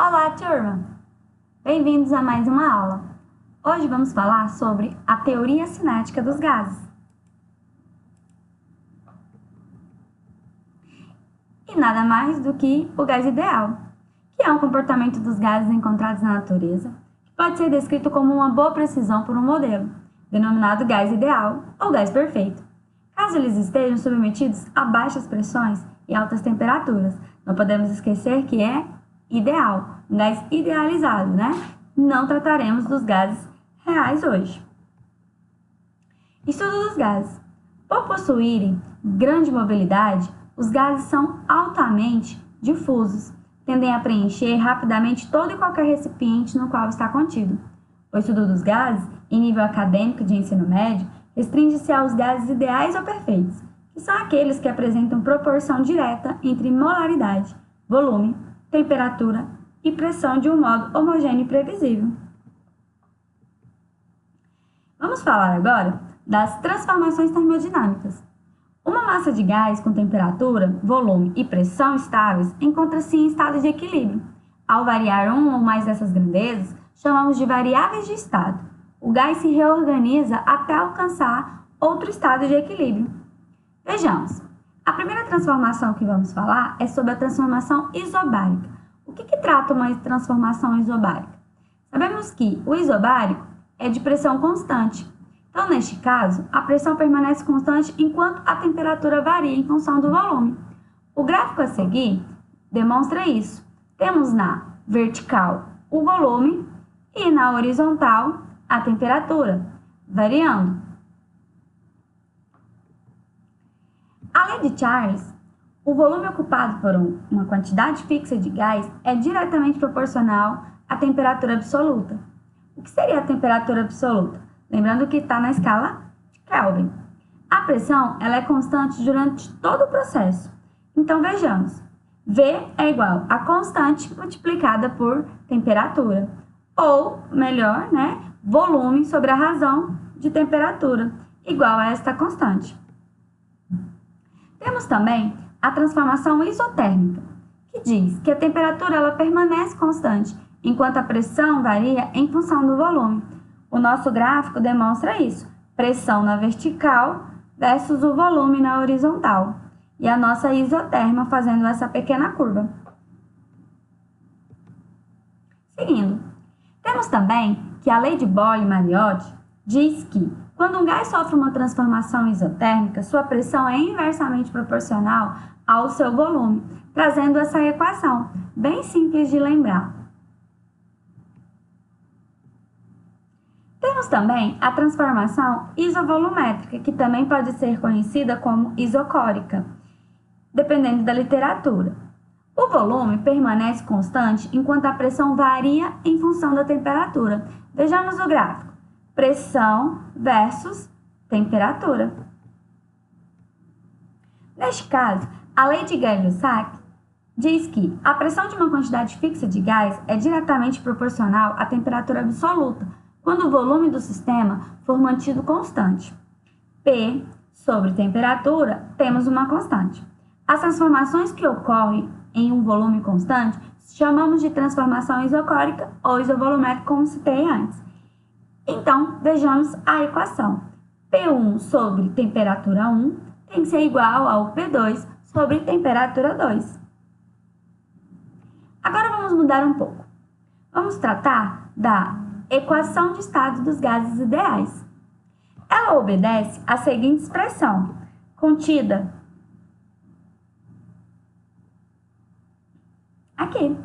Olá, turma! Bem-vindos a mais uma aula. Hoje vamos falar sobre a teoria cinética dos gases. E nada mais do que o gás ideal, que é um comportamento dos gases encontrados na natureza, que pode ser descrito como uma boa precisão por um modelo, denominado gás ideal ou gás perfeito. Caso eles estejam submetidos a baixas pressões e altas temperaturas, não podemos esquecer que é ideal, um gás idealizado, né? Não trataremos dos gases reais hoje. Estudo dos gases. Por possuírem grande mobilidade, os gases são altamente difusos, tendem a preencher rapidamente todo e qualquer recipiente no qual está contido. O estudo dos gases, em nível acadêmico de ensino médio, restringe-se aos gases ideais ou perfeitos, que são aqueles que apresentam proporção direta entre molaridade, volume, temperatura e pressão de um modo homogêneo e previsível. Vamos falar agora das transformações termodinâmicas. Uma massa de gás com temperatura, volume e pressão estáveis encontra-se em estado de equilíbrio. Ao variar um ou mais dessas grandezas, chamamos de variáveis de estado. O gás se reorganiza até alcançar outro estado de equilíbrio. Vejamos. A primeira transformação que vamos falar é sobre a transformação isobárica. O que trata uma transformação isobárica? Sabemos que o isobárico é de pressão constante. Então, neste caso, a pressão permanece constante enquanto a temperatura varia em função do volume. O gráfico a seguir demonstra isso. Temos na vertical o volume e na horizontal a temperatura, variando. A lei de Charles, o volume ocupado por uma quantidade fixa de gás é diretamente proporcional à temperatura absoluta. O que seria a temperatura absoluta? Lembrando que está na escala de Kelvin. A pressão ela é constante durante todo o processo. Então, vejamos. V é igual a constante multiplicada por temperatura. Ou, melhor, volume sobre a razão de temperatura, igual a esta constante. Temos também a transformação isotérmica, que diz que a temperatura ela permanece constante, enquanto a pressão varia em função do volume. O nosso gráfico demonstra isso, pressão na vertical versus o volume na horizontal, e a nossa isotérmica fazendo essa pequena curva. Seguindo, temos também que a lei de Boyle-Mariotti diz que, quando um gás sofre uma transformação isotérmica, sua pressão é inversamente proporcional ao seu volume, trazendo essa equação, bem simples de lembrar. Temos também a transformação isovolumétrica, que também pode ser conhecida como isocórica, dependendo da literatura. O volume permanece constante enquanto a pressão varia em função da temperatura. Vejamos o gráfico. Pressão versus temperatura. Neste caso, a lei de Gay-Lussac diz que a pressão de uma quantidade fixa de gás é diretamente proporcional à temperatura absoluta, quando o volume do sistema for mantido constante. P sobre temperatura, temos uma constante. As transformações que ocorrem em um volume constante chamamos de transformação isocórica ou isovolumétrica, como citei antes. Então, vejamos a equação. P1 sobre temperatura 1 tem que ser igual ao P2 sobre temperatura 2. Agora vamos mudar um pouco. Vamos tratar da equação de estado dos gases ideais. Ela obedece à seguinte expressão, contida aqui.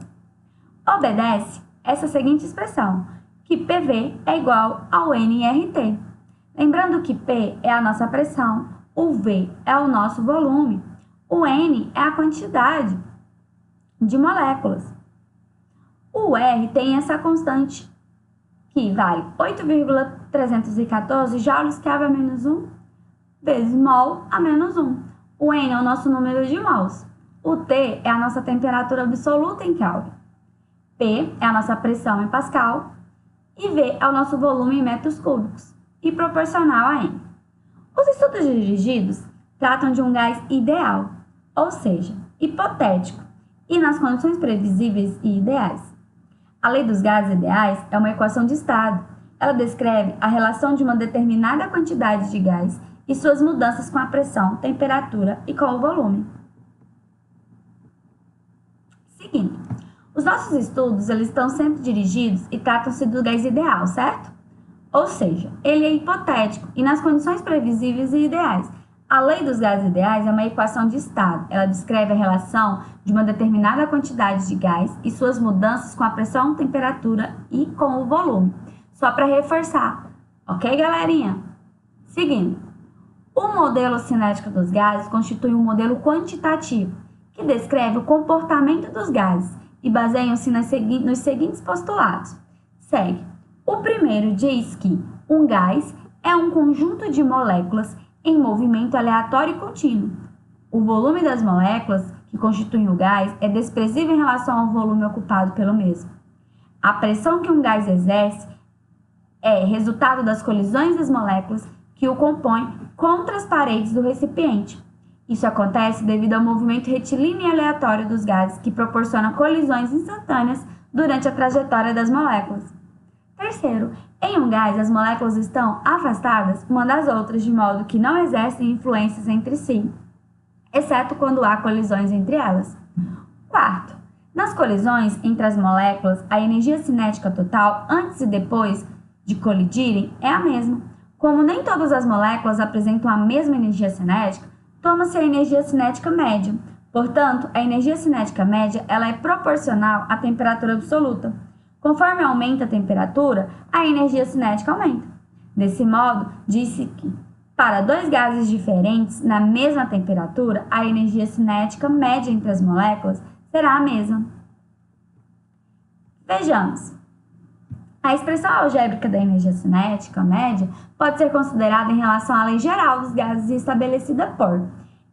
Obedece essa seguinte expressão, que PV é igual ao nRT. Lembrando que P é a nossa pressão, o V é o nosso volume, o N é a quantidade de moléculas. O R tem essa constante que vale 8,314 joules Kelvin a menos 1 vezes mol a menos 1. O N é o nosso número de mols. O T é a nossa temperatura absoluta em Kelvin. P é a nossa pressão em Pascal. E V é o nosso volume em metros cúbicos, e proporcional a N. Os estudos dirigidos tratam de um gás ideal, ou seja, hipotético, e nas condições previsíveis e ideais. A lei dos gases ideais é uma equação de estado. Ela descreve a relação de uma determinada quantidade de gás e suas mudanças com a pressão, temperatura e com o volume. Seguindo, os nossos estudos eles estão sempre dirigidos e tratam-se do gás ideal, certo? Ou seja, ele é hipotético e nas condições previsíveis e ideais. A lei dos gases ideais é uma equação de estado. Ela descreve a relação de uma determinada quantidade de gás e suas mudanças com a pressão, temperatura e com o volume. Só para reforçar, ok, galerinha? Seguindo, o modelo cinético dos gases constitui um modelo quantitativo que descreve o comportamento dos gases e baseiam-se nos seguintes postulados. Segue. O primeiro diz que um gás é um conjunto de moléculas em movimento aleatório e contínuo. O volume das moléculas que constituem o gás é desprezível em relação ao volume ocupado pelo mesmo. A pressão que um gás exerce é resultado das colisões das moléculas que o compõem contra as paredes do recipiente. Isso acontece devido ao movimento retilíneo e aleatório dos gases, que proporciona colisões instantâneas durante a trajetória das moléculas. Terceiro, em um gás, as moléculas estão afastadas uma das outras, de modo que não exercem influências entre si, exceto quando há colisões entre elas. Quarto, nas colisões entre as moléculas, a energia cinética total, antes e depois de colidirem, é a mesma. Como nem todas as moléculas apresentam a mesma energia cinética, toma-se a energia cinética média. Portanto, a energia cinética média ela é proporcional à temperatura absoluta. Conforme aumenta a temperatura, a energia cinética aumenta. Desse modo, disse que, para dois gases diferentes na mesma temperatura, a energia cinética média entre as moléculas será a mesma. Vejamos. A expressão algébrica da energia cinética média pode ser considerada em relação à lei geral dos gases estabelecida por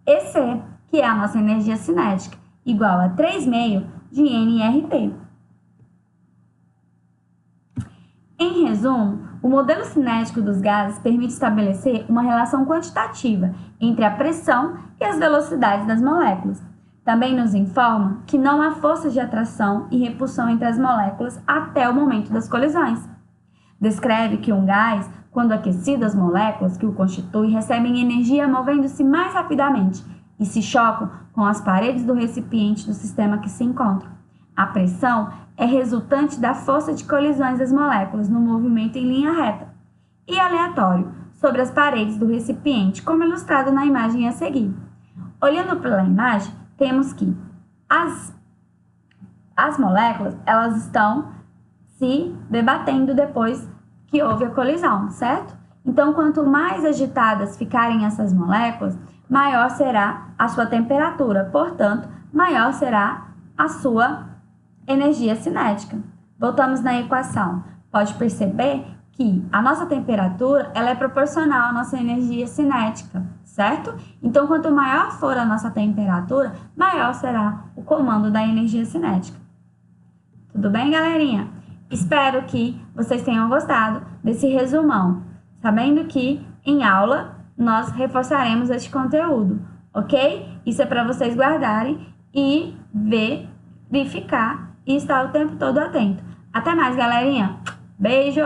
EC, que é a nossa energia cinética, igual a 3,5 de nRT. Em resumo, o modelo cinético dos gases permite estabelecer uma relação quantitativa entre a pressão e as velocidades das moléculas. Também nos informa que não há forças de atração e repulsão entre as moléculas até o momento das colisões. Descreve que um gás, quando aquecido, as moléculas que o constituem recebem energia movendo-se mais rapidamente e se chocam com as paredes do recipiente do sistema que se encontram. A pressão é resultante da força de colisões das moléculas no movimento em linha reta e aleatório sobre as paredes do recipiente, como ilustrado na imagem a seguir. Olhando pela imagem, temos que as moléculas elas estão se debatendo depois que houve a colisão, certo? Então, quanto mais agitadas ficarem essas moléculas, maior será a sua temperatura, portanto, maior será a sua energia cinética. Voltamos na equação. Pode perceber que a nossa temperatura ela é proporcional à nossa energia cinética, certo? Então, quanto maior for a nossa temperatura, maior será o comando da energia cinética. Tudo bem, galerinha? Espero que vocês tenham gostado desse resumão, sabendo que em aula nós reforçaremos este conteúdo, ok? Isso é para vocês guardarem e verificar e estar o tempo todo atento. Até mais, galerinha! Beijo!